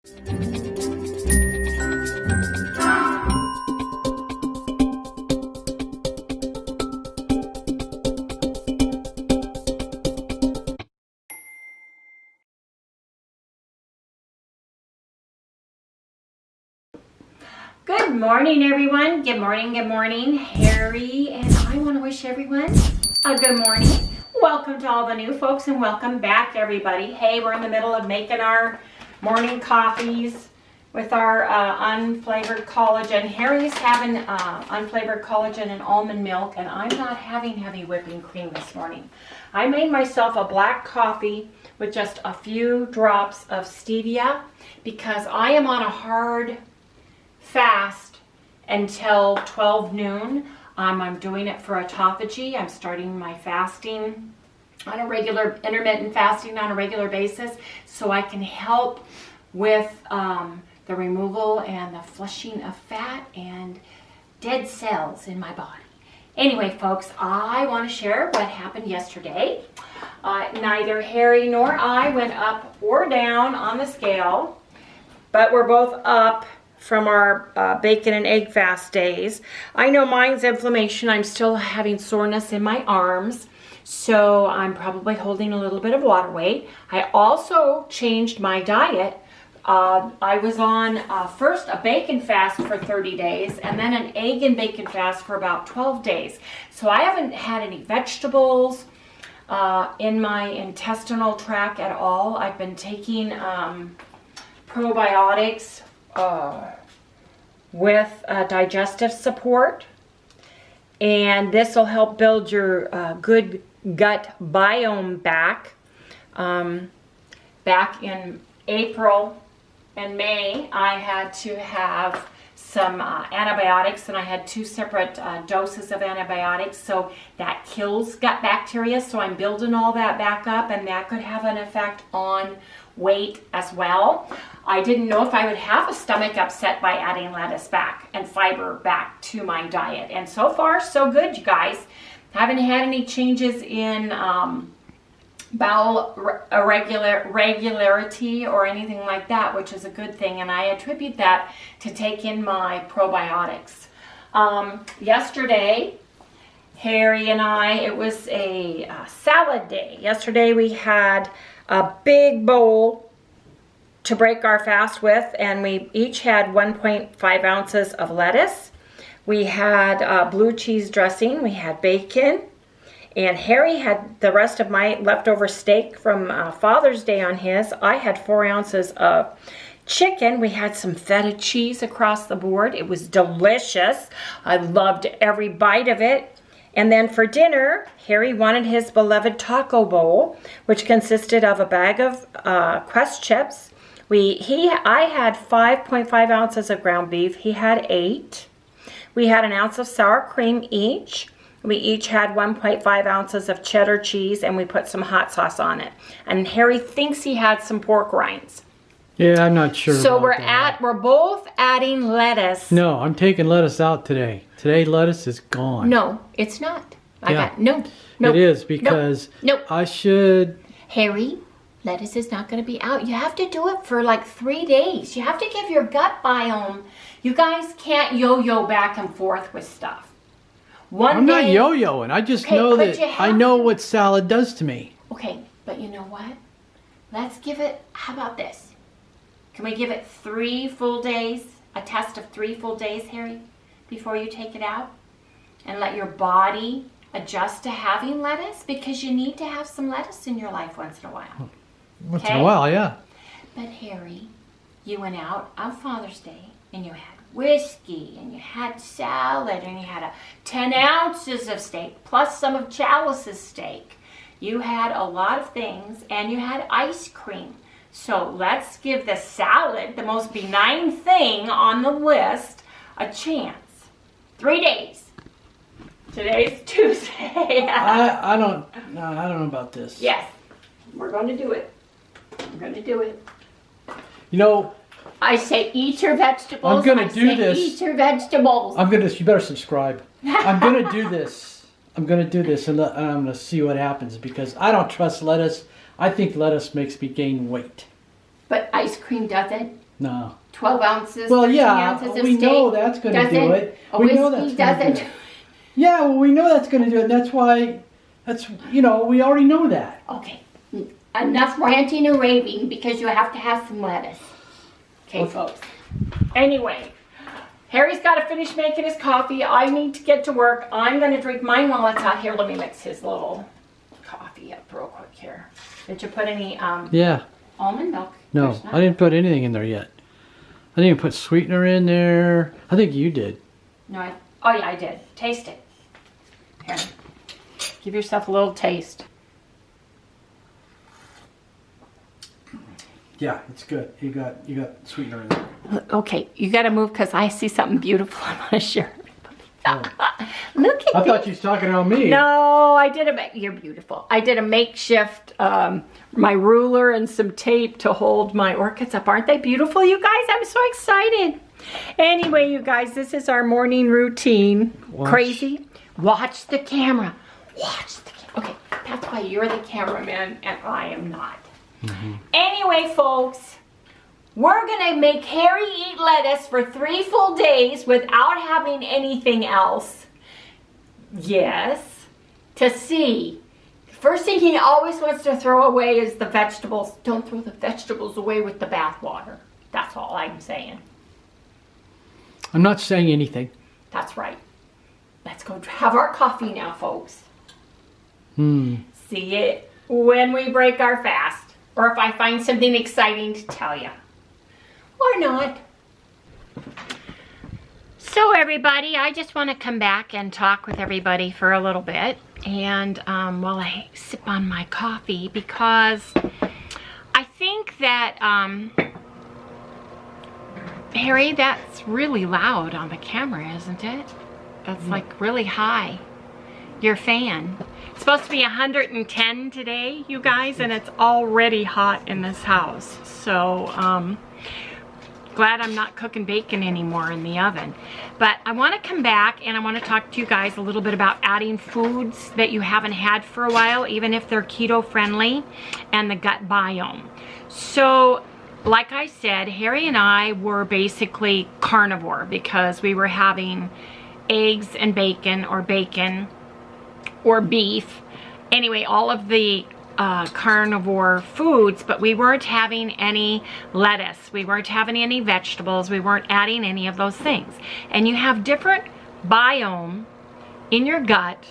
Good morning, everyone. Good morning, good morning. Harry and I want to wish everyone a good morning. Welcome to all the new folks and welcome back, everybody. Hey, we're in the middle of making our morning coffees with our unflavored collagen. Harry's having unflavored collagen and almond milk, and I'm not having heavy whipping cream this morning. I made myself a black coffee with just a few drops of stevia because I am on a hard fast until 12 noon. I'm doing it for autophagy. I'm starting my fasting on a regular, intermittent fasting on a regular basis so I can help with the removal and the flushing of fat and dead cells in my body. Anyway, folks, I want to share what happened yesterday. Neither Harry nor I went up or down on the scale, but we're both up from our bacon and egg fast days. I know mine's inflammation. I'm still having soreness in my arms, so I'm probably holding a little bit of water weight. I also changed my diet. I was on first a bacon fast for 30 days and then an egg and bacon fast for about 12 days. So I haven't had any vegetables in my intestinal tract at all. I've been taking probiotics with digestive support, and this will help build your good gut biome back. Back in April and May, I had to have some antibiotics, and I had 2 separate doses of antibiotics, so that kills gut bacteria. So I'm building all that back up, and that could have an effect on weight as well. I didn't know if I would have a stomach upset by adding lettuce back and fiber back to my diet, and so far so good, you guys. Haven't had any changes in bowel regularity or anything like that, which is a good thing, and I attribute that to taking my probiotics. Yesterday, Harry and I, it was a salad day. Yesterday we had a big bowl to break our fast with, and we each had 1.5 ounces of lettuce. We had blue cheese dressing, we had bacon, and Harry had the rest of my leftover steak from Father's Day on his. I had 4 ounces of chicken. We had some feta cheese across the board. It was delicious. I loved every bite of it. And then for dinner, Harry wanted his beloved taco bowl, which consisted of a bag of Quest chips. I had 5.5 ounces of ground beef. He had 8. We had an ounce of sour cream each. We each had 1.5 ounces of cheddar cheese, and we put some hot sauce on it. And Harry thinks he had some pork rinds. Yeah, I'm not sure. So we're both adding lettuce. No, I'm taking lettuce out today. Today lettuce is gone. No, it's not. No. It is because I should. Harry, lettuce is not going to be out. You have to do it for like 3 days. You have to give your gut biome. You guys can't yo-yo back and forth with stuff. I'm not yo-yoing. I just know that I know what salad does to me. Okay, but you know what? Let's give it, how about this? Can we give it 3 full days, a test of 3 full days, Harry, before you take it out? And let your body adjust to having lettuce, because you need to have some lettuce in your life once in a while. Once in a while, yeah. But Harry, you went out on Father's Day and you had whiskey and you had salad and you had 10 ounces of steak plus some of Chalice's steak. You had a lot of things, and you had ice cream. So let's give the salad, the most benign thing on the list, a chance. 3 days. Today's Tuesday. I don't know about this. Yes, we're going to do it. We're going to do it. You know, I say eat your vegetables. I'm going to do this. Eat your vegetables. You better subscribe. I'm going to do this. I'm going to do this, and I'm going to see what happens, because I don't trust lettuce. I think lettuce makes me gain weight. But ice cream doesn't? No. 12 ounces, Well, 13 yeah, ounces of we steak. know that's going to do it. A We know whiskey that's going to do doesn't. it. Yeah, well, we know that's going to do it. That's why, we already know that. Okay, enough ranting and raving because you have to have some lettuce. Okay, folks. Anyway, Harry's got to finish making his coffee. I need to get to work. I'm going to drink mine while it's out here. Let me mix his little coffee up real quick here. Did you put any almond milk? No, I didn't put anything in there yet. I didn't even put sweetener in there. I think you did. No, oh yeah, I did. Taste it. Here. Give yourself a little taste. Yeah, it's good. You got sweetener in there. Okay, you got to move because I see something beautiful I want to share. Oh. Look at I thought you was talking about me. No, I did you're beautiful. I did a makeshift, my ruler and some tape to hold my orchids up. Aren't they beautiful, you guys? I'm so excited. Anyway, you guys, this is our morning routine. Crazy. Watch the camera. Watch the camera. Okay, that's why you're the cameraman and I am not. Anyway, folks, we're gonna make Harry eat lettuce for 3 full days without having anything else. Yes, to see. The first thing he always wants to throw away is the vegetables. Don't throw the vegetables away with the bath water. That's all I'm saying. I'm not saying anything. That's right. Let's go have our coffee now, folks. See it when we break our fast. Or if I find something exciting to tell you. Or not. So everybody, I just want to come back and talk with everybody for a little bit. And while I sip on my coffee, because I think that, Harry, that's really loud on the camera, isn't it? That's like really high. Your fan. It's supposed to be 110 today, you guys, and it's already hot in this house. So, glad I'm not cooking bacon anymore in the oven. But I want to come back and I want to talk to you guys a little bit about adding foods that you haven't had for a while, even if they're keto friendly, and the gut biome. So, like I said, Harry and I were basically carnivore because we were having eggs and bacon or beef. Anyway, all of the carnivore foods, but we weren't having any lettuce. We weren't having any vegetables. We weren't adding any of those things. And you have different biome in your gut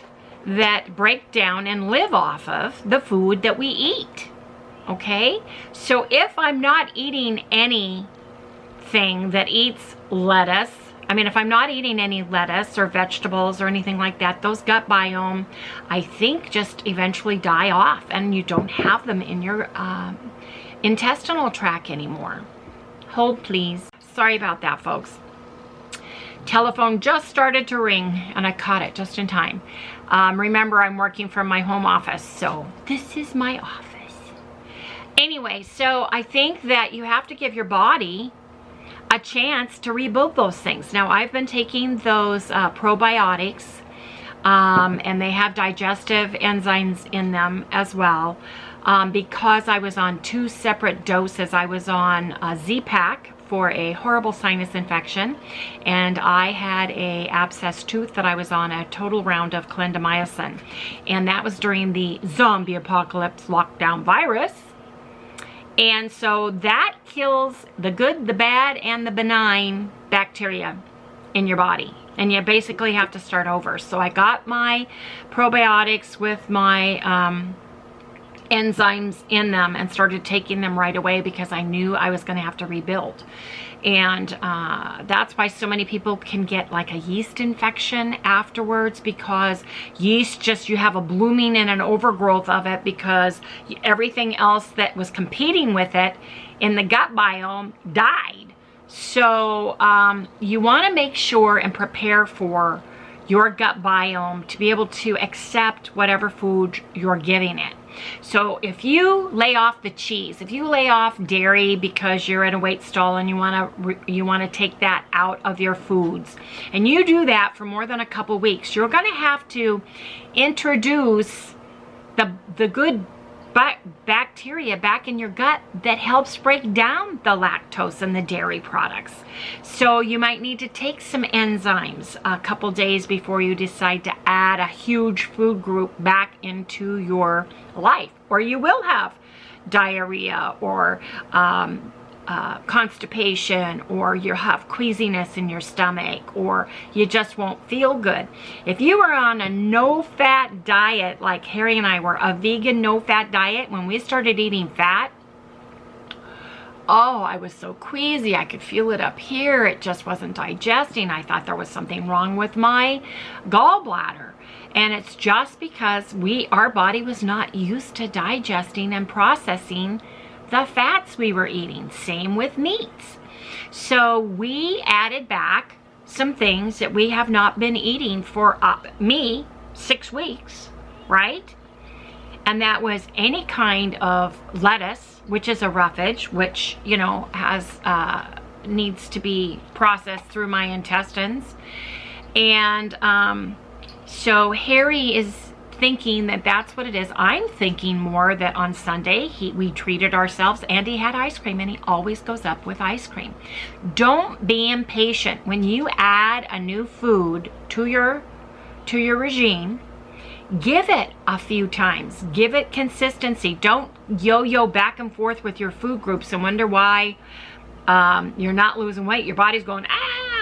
that break down and live off of the food that we eat. Okay? So if I'm not eating anything that eats lettuce, if I'm not eating any lettuce or vegetables or anything like that, those gut biome, I think, just eventually die off and you don't have them in your intestinal tract anymore. Hold, please. Sorry about that, folks. Telephone just started to ring and I caught it just in time. Remember, I'm working from my home office, so this is my office. Anyway, so I think that you have to give your body a chance to rebuild those things. Now, I've been taking those probiotics, and they have digestive enzymes in them as well, because I was on 2 separate doses. I was on a Z-Pak for a horrible sinus infection, and I had a abscessed tooth that I was on a total round of clindamycin, and that was during the zombie apocalypse lockdown virus. And so that kills the good, the bad, and the benign bacteria in your body. And you basically have to start over. So I got my probiotics with my enzymes in them and started taking them right away because I knew I was going to have to rebuild. And that's why so many people can get like a yeast infection afterwards, because yeast just, you have a blooming and an overgrowth of it because everything else that was competing with it in the gut biome died. So you want to make sure and prepare for your gut biome to be able to accept whatever food you're giving it. So if you lay off the cheese, if you lay off dairy because you're in a weight stall and you want to take that out of your foods, and you do that for more than a couple weeks, you're going to have to introduce the good bacteria back in your gut that helps break down the lactose and the dairy products. So you might need to take some enzymes a couple days before you decide to add a huge food group back into your life, or you will have diarrhea or constipation, or you have queasiness in your stomach, or you just won't feel good. If you were on a no-fat diet, like Harry and I were, a vegan no-fat diet, when we started eating fat, oh, I was so queasy. I could feel it up here. It just wasn't digesting. I thought there was something wrong with my gallbladder. And it's just because our body was not used to digesting and processing the fats we were eating. Same with meats. So we added back some things that we have not been eating for me 6 weeks, right? And that was any kind of lettuce, which is a roughage, which, you know, has needs to be processed through my intestines. And so Harry is thinking that that's what it is. I'm thinking more that on Sunday we treated ourselves and he had ice cream, and he always goes up with ice cream. Don't be impatient. When you add a new food to your regime, give it a few times. Give it consistency. Don't yo-yo back and forth with your food groups and wonder why you're not losing weight. Your body's going,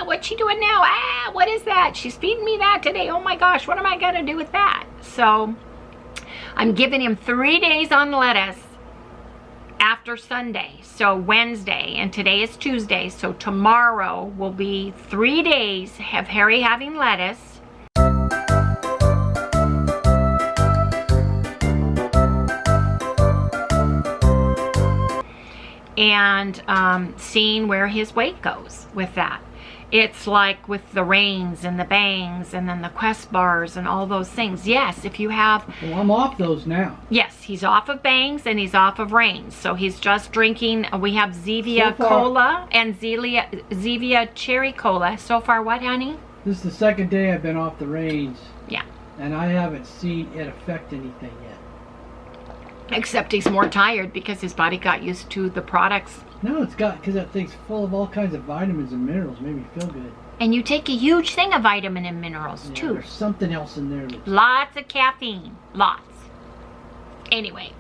what's she doing now? What is that? She's feeding me that today. Oh my gosh, what am I gonna do with that? So I'm giving him 3 days on lettuce after Sunday. So Wednesday, and today is Tuesday. So tomorrow will be 3 days of Harry having lettuce. And seeing where his weight goes with that. It's like with the Reigns and the Bangs and then the Quest bars and all those things. Yes, if you have... Well, I'm off those now. Yes, he's off of Bangs and he's off of Reigns. So he's just drinking, we have Zevia Cola and Zevia Cherry Cola. So far, what, honey? This is the second day I've been off the Reigns. Yeah. And I haven't seen it affect anything yet. Except he's more tired because his body got used to the products. No, it's got, because that thing's full of all kinds of vitamins and minerals. Made me feel good. And you take a huge thing of vitamin and minerals, too. There's something else in there. Lots of caffeine. Lots. Anyway,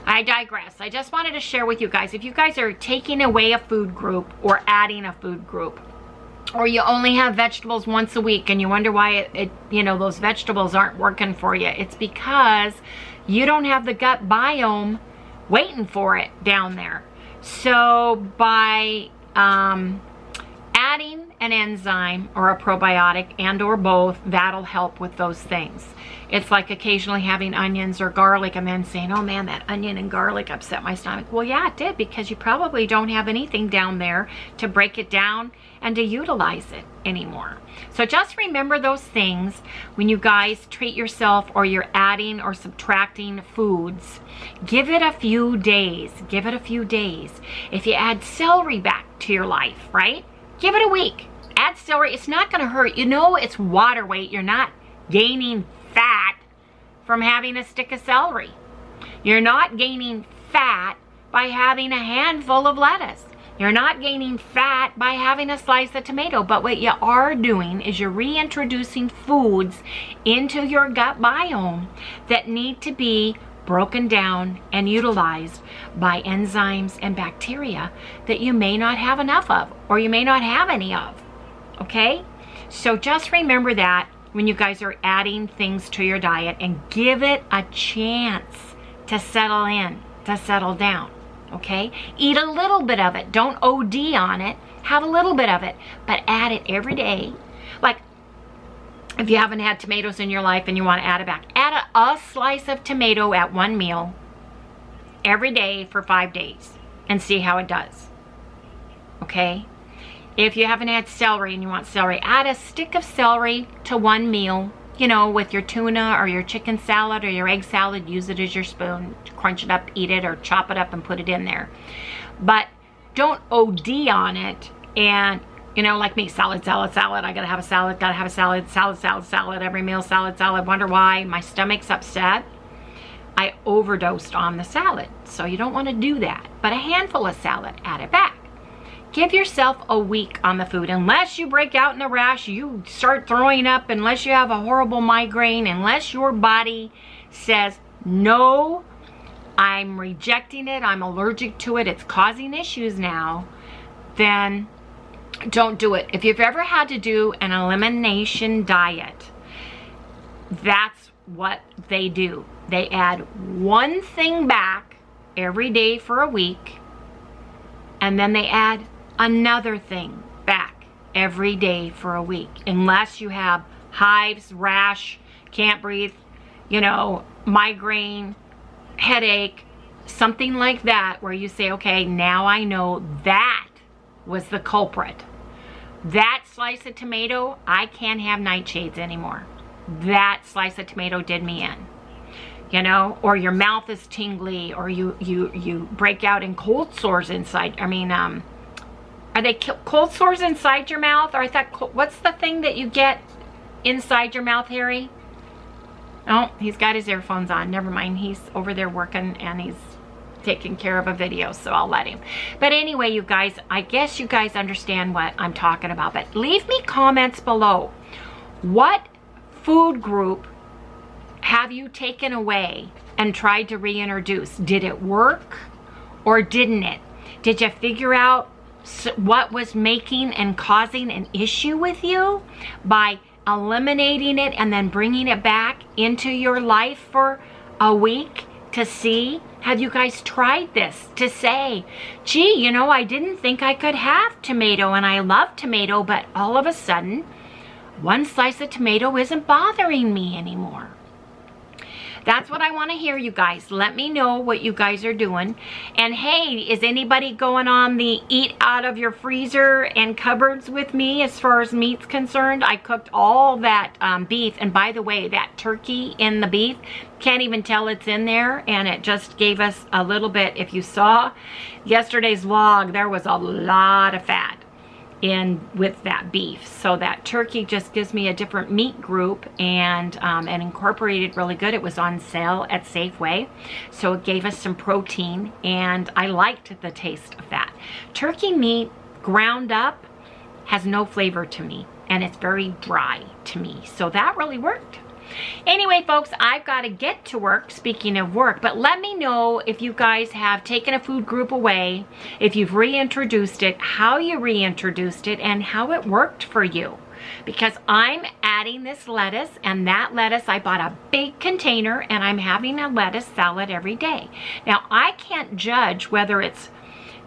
I digress. I just wanted to share with you guys, if you guys are taking away a food group or adding a food group, or you only have vegetables once a week and you wonder why you know, those vegetables aren't working for you, it's because you don't have the gut biome waiting for it down there. So by adding an enzyme or a probiotic and or both, that'll help with those things. It's like occasionally having onions or garlic and then saying, oh man, that onion and garlic upset my stomach. Well, yeah, it did, because you probably don't have anything down there to break it down and to utilize it anymore. So just remember those things when you guys treat yourself or you're adding or subtracting foods. Give it a few days. Give it a few days. If you add celery back to your life, right? Give it a week. Add celery. It's not going to hurt. You know, it's water weight. You're not gaining fat from having a stick of celery. You're not gaining fat by having a handful of lettuce. You're not gaining fat by having a slice of tomato. But what you are doing is you're reintroducing foods into your gut biome that need to be broken down and utilized by enzymes and bacteria that you may not have enough of, or you may not have any of. Okay? So just remember that when you guys are adding things to your diet, and give it a chance to settle in, to settle down. Okay? Eat a little bit of it. Don't OD on it. Have a little bit of it, but add it every day. Like, if you haven't had tomatoes in your life and you want to add it back, add a slice of tomato at one meal every day for 5 days and see how it does. Okay? If you haven't had celery and you want celery, add a stick of celery to one meal. You know, with your tuna or your chicken salad or your egg salad, use it as your spoon, crunch it up, eat it, or chop it up and put it in there. But don't OD on it and, you know, like me, salad, salad, salad. I gotta have a salad, gotta have a salad, salad, salad, salad, every meal, salad, salad. Wonder why my stomach's upset. I overdosed on the salad. So you don't want to do that. But a handful of salad, add it back. Give yourself a week on the food. Unless you break out in a rash, you start throwing up, unless you have a horrible migraine, unless your body says, no, I'm rejecting it, I'm allergic to it, it's causing issues now, then don't do it. If you've ever had to do an elimination diet, that's what they do. They add one thing back every day for a week, and then they add another thing back every day for a week. Unless you have hives, rash, can't breathe, you know, migraine, headache, something like that, where you say, okay, now I know that was the culprit. That slice of tomato, I can't have nightshades anymore. That slice of tomato did me in. You know, or your mouth is tingly, or you break out in cold sores inside. I mean, are they cold sores inside your mouth? Or I thought, what's the thing that you get inside your mouth, Harry? Oh, he's got his earphones on. Never mind. He's over there working and he's taking care of a video, so I'll let him. But anyway, you guys, I guess you guys understand what I'm talking about. But leave me comments below. What food group have you taken away and tried to reintroduce? Did it work or didn't it? Did you figure out what was making and causing an issue with you by eliminating it and then bringing it back into your life for a week to see? Have you guys tried this to say, gee, you know, I didn't think I could have tomato and I love tomato, but all of a sudden, one slice of tomato isn't bothering me anymore. That's what I want to hear, you guys. Let me know what you guys are doing. And hey, is anybody going on the eat out of your freezer and cupboards with me as far as meat's concerned? I cooked all that beef. And by the way, that turkey in the beef, can't even tell it's in there. And it just gave us a little bit. If you saw yesterday's vlog, there was a lot of fat in with that beef. So that turkey just gives me a different meat group, and incorporated really good. It was on sale at Safeway, so it gave us some protein, and I liked the taste of that. Turkey meat ground up has no flavor to me, and it's very dry to me, so that really worked. Anyway, folks, I've got to get to work, speaking of work, but let me know if you guys have taken a food group away, if you've reintroduced it, how you reintroduced it, and how it worked for you. Because I'm adding this lettuce, and that lettuce, I bought a big container, and I'm having a lettuce salad every day. Now, I can't judge whether it's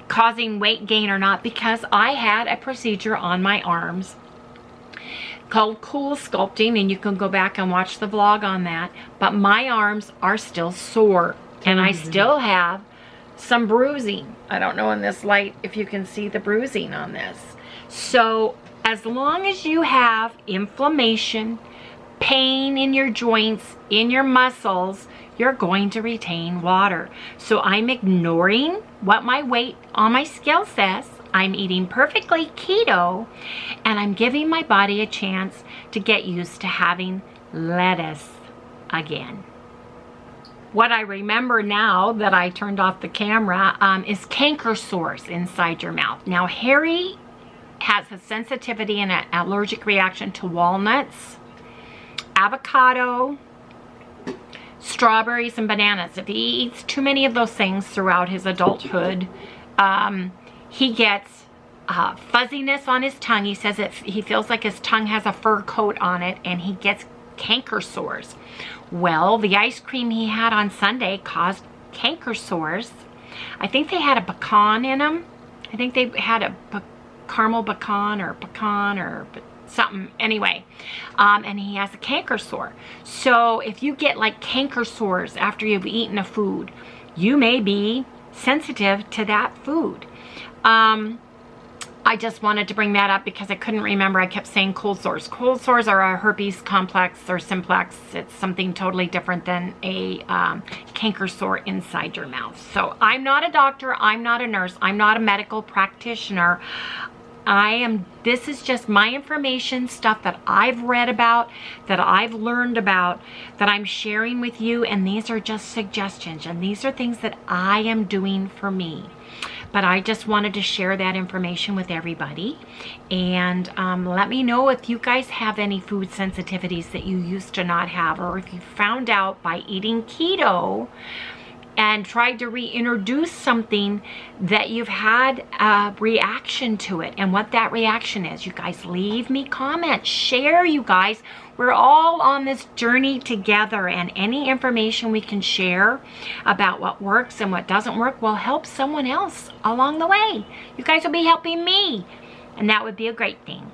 causing weight gain or not, because I had a procedure on my arms called Cool Sculpting, and you can go back and watch the vlog on that. But my arms are still sore, and I still have some bruising. I don't know in this light if you can see the bruising on this. So as long as you have inflammation, pain in your joints, in your muscles, you're going to retain water. So I'm ignoring what my weight on my scale says. I'm eating perfectly keto, and I'm giving my body a chance to get used to having lettuce again. What I remember now that I turned off the camera is canker sores inside your mouth. Now, Harry has a sensitivity and an allergic reaction to walnuts, avocado, strawberries, and bananas. If he eats too many of those things throughout his adulthood, he gets fuzziness on his tongue. He says he feels like his tongue has a fur coat on it, and he gets canker sores. Well, the ice cream he had on Sunday caused canker sores. I think they had a pecan in them. I think they had a caramel pecan or something. Anyway, and he has a canker sore. So if you get like canker sores after you've eaten a food, you may be sensitive to that food. I just wanted to bring that up because I couldn't remember. I kept saying cold sores. Cold sores are a herpes complex or simplex. It's something totally different than a canker sore inside your mouth. So I'm not a doctor. I'm not a nurse. I'm not a medical practitioner. this is just my information, stuff that I've read about, that I've learned about, that I'm sharing with you, and these are just suggestions, and these are things that I am doing for me. But I just wanted to share that information with everybody. And let me know if you guys have any food sensitivities that you used to not have, or if you found out by eating keto and tried to reintroduce something that you've had a reaction to it, and what that reaction is. You guys leave me comments, share, you guys. We're all on this journey together, and any information we can share about what works and what doesn't work will help someone else along the way. You guys will be helping me, and that would be a great thing.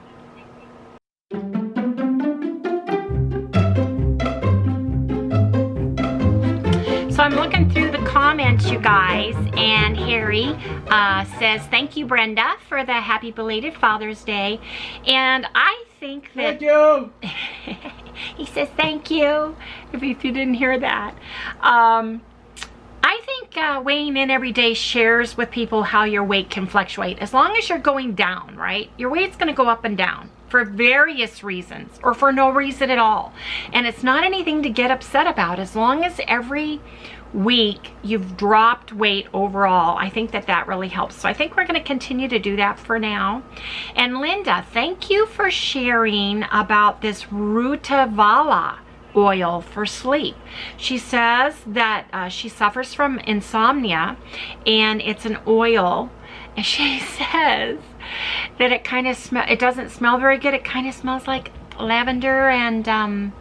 So I'm looking through the comments, you guys, and Harry says, thank you, Brenda, for the happy belated Father's Day. And I think that... Thank you! He says thank you, if you didn't hear that. I think weighing in every day shares with people how your weight can fluctuate. As long as you're going down, right? Your weight's going to go up and down for various reasons, or for no reason at all. And it's not anything to get upset about. As long as every week you've dropped weight overall, I think that that really helps. So I think we're going to continue to do that for now. And Linda, thank you for sharing about this Rutavala oil for sleep. She says that she suffers from insomnia, and it's an oil, and she says that it kind of it doesn't smell very good. It kind of smells like lavender and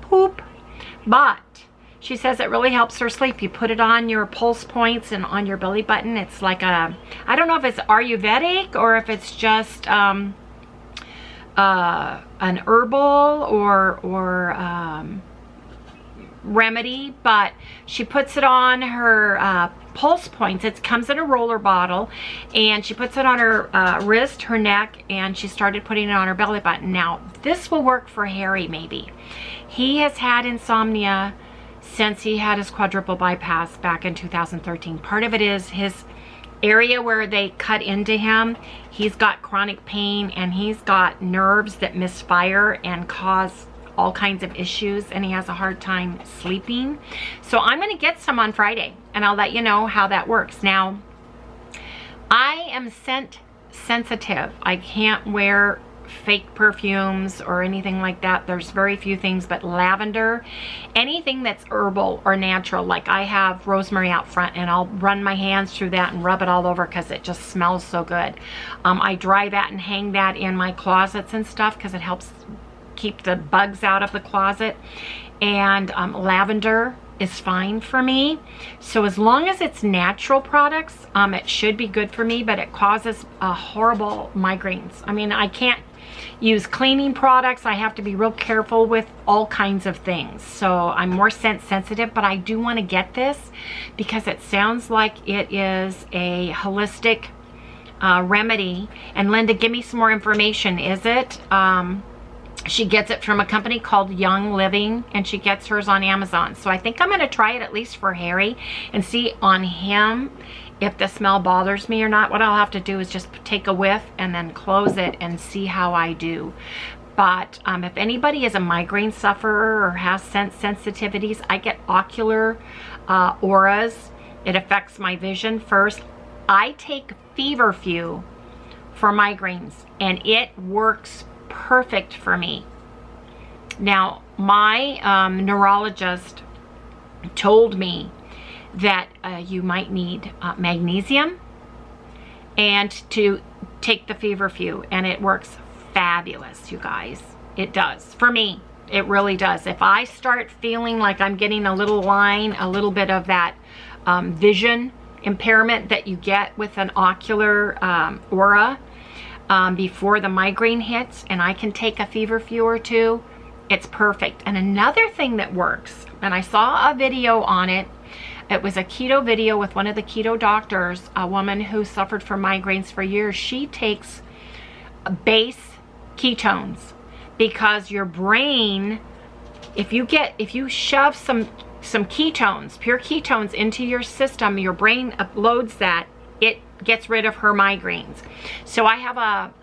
poop, but she says it really helps her sleep. You put it on your pulse points and on your belly button. It's like a, I don't know if it's Ayurvedic or if it's just an herbal or remedy, but she puts it on her pulse points. It comes in a roller bottle, and she puts it on her wrist, her neck, and she started putting it on her belly button. Now, this will work for Harry maybe. He has had insomnia since he had his quadruple bypass back in 2013. Part of it is his area where they cut into him. He's got chronic pain, and he's got nerves that misfire and cause all kinds of issues, and he has a hard time sleeping. So I'm going to get some on Friday, and I'll let you know how that works. Now, I am scent sensitive. I can't wear fake perfumes or anything like that. There's very few things, but lavender, anything that's herbal or natural. Like I have rosemary out front, and I'll run my hands through that and rub it all over because it just smells so good. I dry that and hang that in my closets and stuff because it helps keep the bugs out of the closet. And lavender is fine for me. So as long as it's natural products, it should be good for me, but it causes horrible migraines. I mean, I can't use cleaning products. I have to be real careful with all kinds of things. So I'm more scent sensitive, but I do want to get this because it sounds like it is a holistic remedy. And Linda, give me some more information. Is it she gets it from a company called Young Living, and she gets hers on Amazon. So I think I'm going to try it at least for Harry and see on him if the smell bothers me or not. What I'll have to do is just take a whiff and then close it and see how I do. But if anybody is a migraine sufferer or has sensitivities, I get ocular auras. It affects my vision first. I take feverfew for migraines, and it works perfect for me. Now, my neurologist told me that you might need magnesium and to take the feverfew, and it works fabulous, you guys. It does for me. It really does. If I start feeling like I'm getting a little line, a little bit of that vision impairment that you get with an ocular aura before the migraine hits, and I can take a feverfew or two, it's perfect. And another thing that works, and I saw a video on it, it was a keto video with one of the keto doctors, a woman who suffered from migraines for years. She takes base ketones because your brain, if you shove some ketones, pure ketones into your system, your brain uploads that, it gets rid of her migraines. So I have a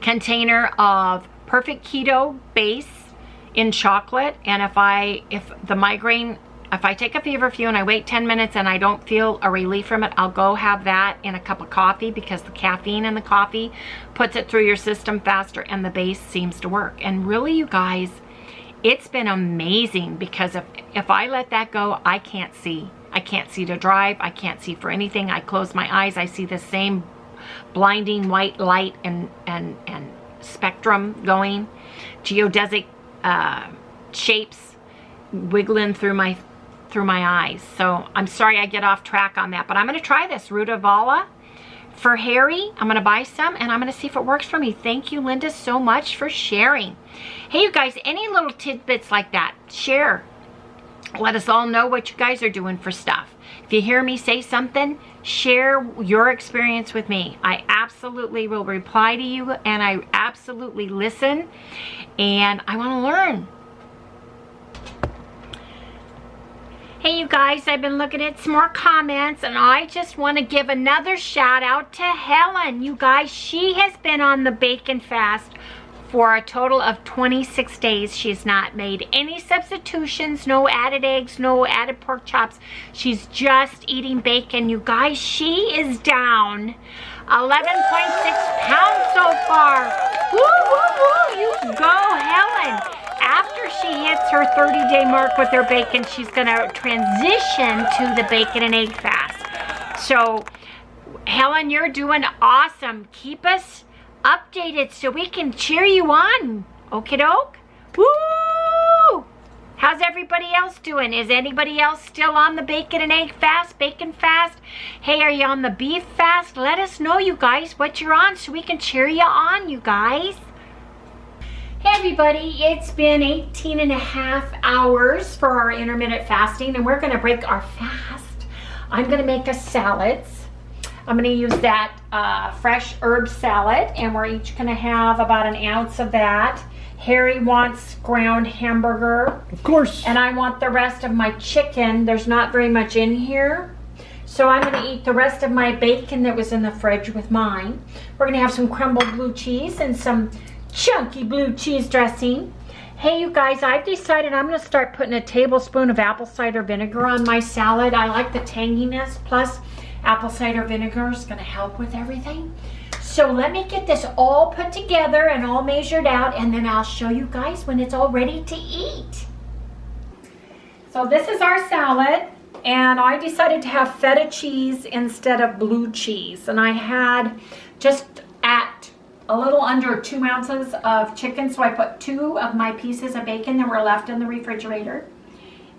container of perfect keto base in chocolate, and if I take a feverfew and I wait 10 minutes and I don't feel a relief from it, I'll go have that in a cup of coffee, because the caffeine in the coffee puts it through your system faster, and the base seems to work. And really, you guys, it's been amazing, because if I let that go, I can't see. I can't see to drive. I can't see for anything. I close my eyes. I see the same blinding white light and spectrum going, geodesic shapes wiggling through my eyes. So I'm sorry I get off track on that, but I'm going to try this Rutavala for Harry. I'm going to buy some, and I'm going to see if it works for me. Thank you, Linda, so much for sharing. Hey, you guys, any little tidbits like that, share. Let us all know what you guys are doing for stuff. If you hear me say something, share your experience with me. I absolutely will reply to you, and I absolutely listen, and I want to learn. Hey, you guys, I've been looking at some more comments, and I just want to give another shout out to Helen. You guys, she has been on the bacon fast for a total of 26 days. She's not made any substitutions, no added eggs, no added pork chops. She's just eating bacon. You guys, she is down 11.6 pounds so far. Woo, woo, woo. You go, Helen. After she hits her 30-day mark with her bacon, she's going to transition to the bacon and egg fast. So, Helen, you're doing awesome. Keep us updated so we can cheer you on. Okie doke? Woo! How's everybody else doing? Is anybody else still on the bacon and egg fast, bacon fast? Hey, are you on the beef fast? Let us know, you guys, what you're on so we can cheer you on, you guys. Hey everybody, it's been 18 and a half hours for our intermittent fasting, and we're going to break our fast. I'm going to make us salads. I'm going to use that fresh herb salad, and we're each going to have about an ounce of that. Harry wants ground hamburger. Of course. And I want the rest of my chicken. There's not very much in here. So I'm going to eat the rest of my bacon that was in the fridge with mine. We're going to have some crumbled blue cheese and some chunky blue cheese dressing. Hey, you guys, I've decided I'm going to start putting a tablespoon of apple cider vinegar on my salad. I like the tanginess, plus apple cider vinegar is going to help with everything. So let me get this all put together and all measured out, and then I'll show you guys when it's all ready to eat. So this is our salad, and I decided to have feta cheese instead of blue cheese. And I had just at a little under 2 ounces of chicken, so I put 2 of my pieces of bacon that were left in the refrigerator.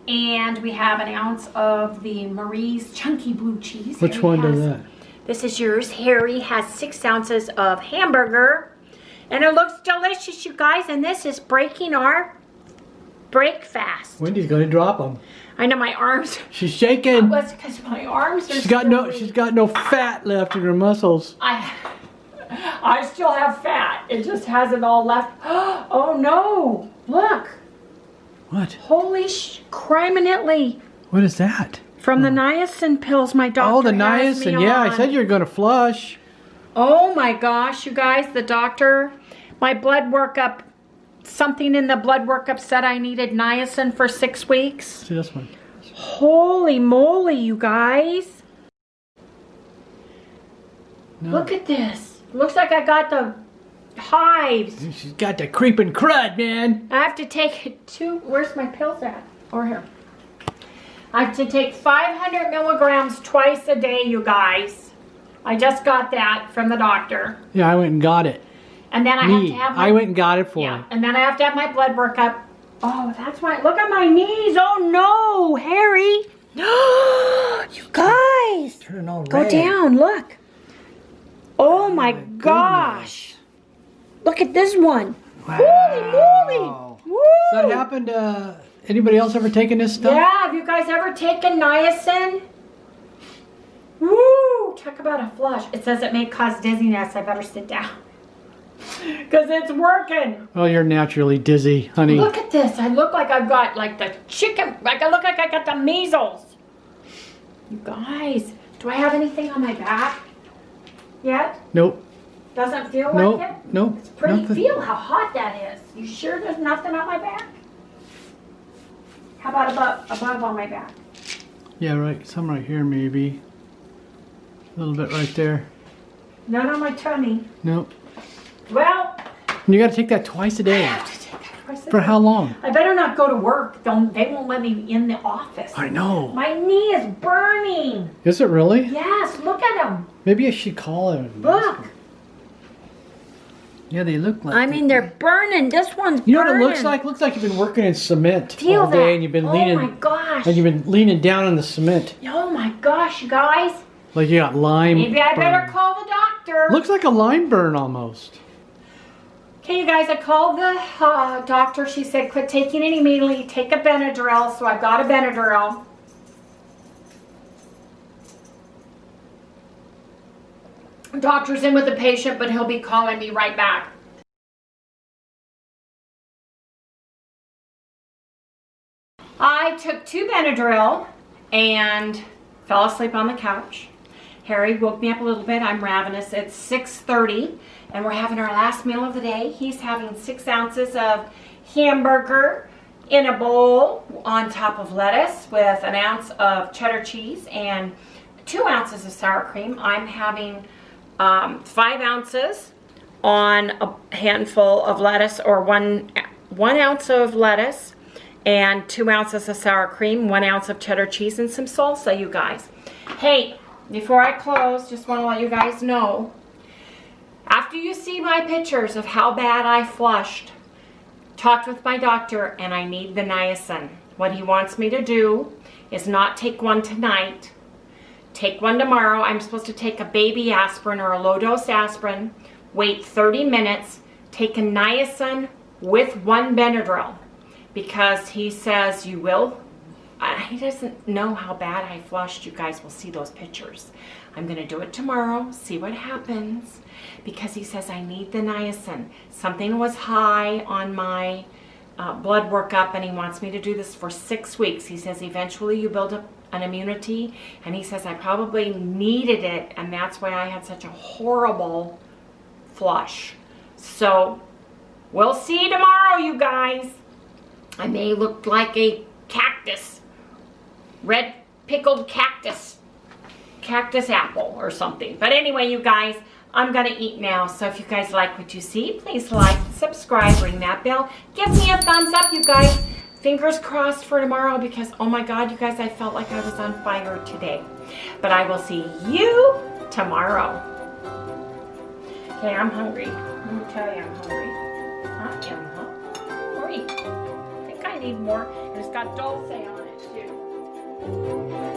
And we have an ounce of the Marie's chunky blue cheese. Which one is that? This is yours. Harry has 6 ounces of hamburger. And it looks delicious, you guys. And this is breaking our break fast. Wendy's going to drop them. I know my arms. She's shaking. Well, it's because my arms are She's got no fat left in her muscles. I still have fat. It just hasn't all left. Oh no! Look. What? Holy criminally. What is that? From the niacin pills my doctor Oh, the has me niacin. Yeah, on. I said you were going to flush. Oh my gosh, you guys, the doctor, my blood workup, something in the blood workup said I needed niacin for 6 weeks. See this one. Holy moly, you guys. No. Look at this. Looks like I got the hives. She's got the creeping crud, man. I have to take 2, where's my pills at? Over here. I have to take 500 milligrams twice a day, you guys. I just got that from the doctor. Yeah, I went and got it. And then I have to have my... I went and got it for her. And then I have to have my blood work up. Oh, that's why. Look at my knees. Oh, no, Harry. You guys. Turning all Go red. down. Look. Oh, my gosh. Look at this one. Wow. Holy moly. Woo. Has that happened to anybody else ever taken this stuff? Yeah. Have you guys ever taken niacin? Woo. Talk about a flush. It says it may cause dizziness. I better sit down. Because it's working. Oh, you're naturally dizzy, honey. Look at this. I look like I've got like the chicken. Like I look like I got the measles. You guys, do I have anything on my back? yet? Nope. Doesn't feel Nope. like it? Nope. It's pretty. Nothing. Feel how hot that is. You sure there's nothing on my back? How about above on my back? Yeah, right. Some right here, maybe. A little bit right there. None on my tummy. Nope. Well, And you got to take that twice a I day. have to take that twice a For day. how long? I better not go to work. They won't let me in the office. I know. My knee is burning. Is it really? Yes, look at them. Maybe I should call him. Look. Yeah, they look like. I mean, they're burning. This one's You know what burning. it looks like? It looks like you've been working in cement Feel all day, that. and you've been Oh leaning. my gosh. And you've been leaning down on the cement, Oh my gosh, you guys. like you got lime. Maybe I better burn. call the doctor. Looks like a lime burn almost. Okay, you guys, I called the doctor. She said, quit taking it immediately. Take a Benadryl. So I've got a Benadryl. Doctor's in with the patient, but he'll be calling me right back. I took 2 Benadryl and fell asleep on the couch. Harry woke me up a little bit. I'm ravenous. It's 6:30 and we're having our last meal of the day. He's having 6 ounces of hamburger in a bowl on top of lettuce with an ounce of cheddar cheese and 2 ounces of sour cream. I'm having 5 ounces on a handful of lettuce, or one ounce of lettuce and 2 ounces of sour cream, 1 ounce of cheddar cheese, and some salsa, you guys. Hey, before I close, just want to let you guys know, after you see my pictures of how bad I flushed, talked with my doctor, and I need the niacin. What he wants me to do is not take one tonight, take one tomorrow. I'm supposed to take a baby aspirin or a low-dose aspirin, wait 30 minutes, take a niacin with 1 Benadryl, because he says you will. He doesn't know how bad I flushed. You guys will see those pictures. I'm going to do it tomorrow, see what happens, because he says I need the niacin. Something was high on my blood workup, and he wants me to do this for 6 weeks. He says eventually you build up an immunity, and he says I probably needed it, and that's why I had such a horrible flush. So we'll see tomorrow, you guys. I may look like a cactus, red pickled cactus apple or something. But anyway, you guys, I'm gonna eat now. So if you guys like what you see, please like, subscribe, ring that bell. Give me a thumbs up, you guys. Fingers crossed for tomorrow, because oh my God, you guys, I felt like I was on fire today. But I will see you tomorrow. Okay, I'm hungry. Let me tell you, I'm hungry. I am hungry. I think I need more. And it's got dulce on it too.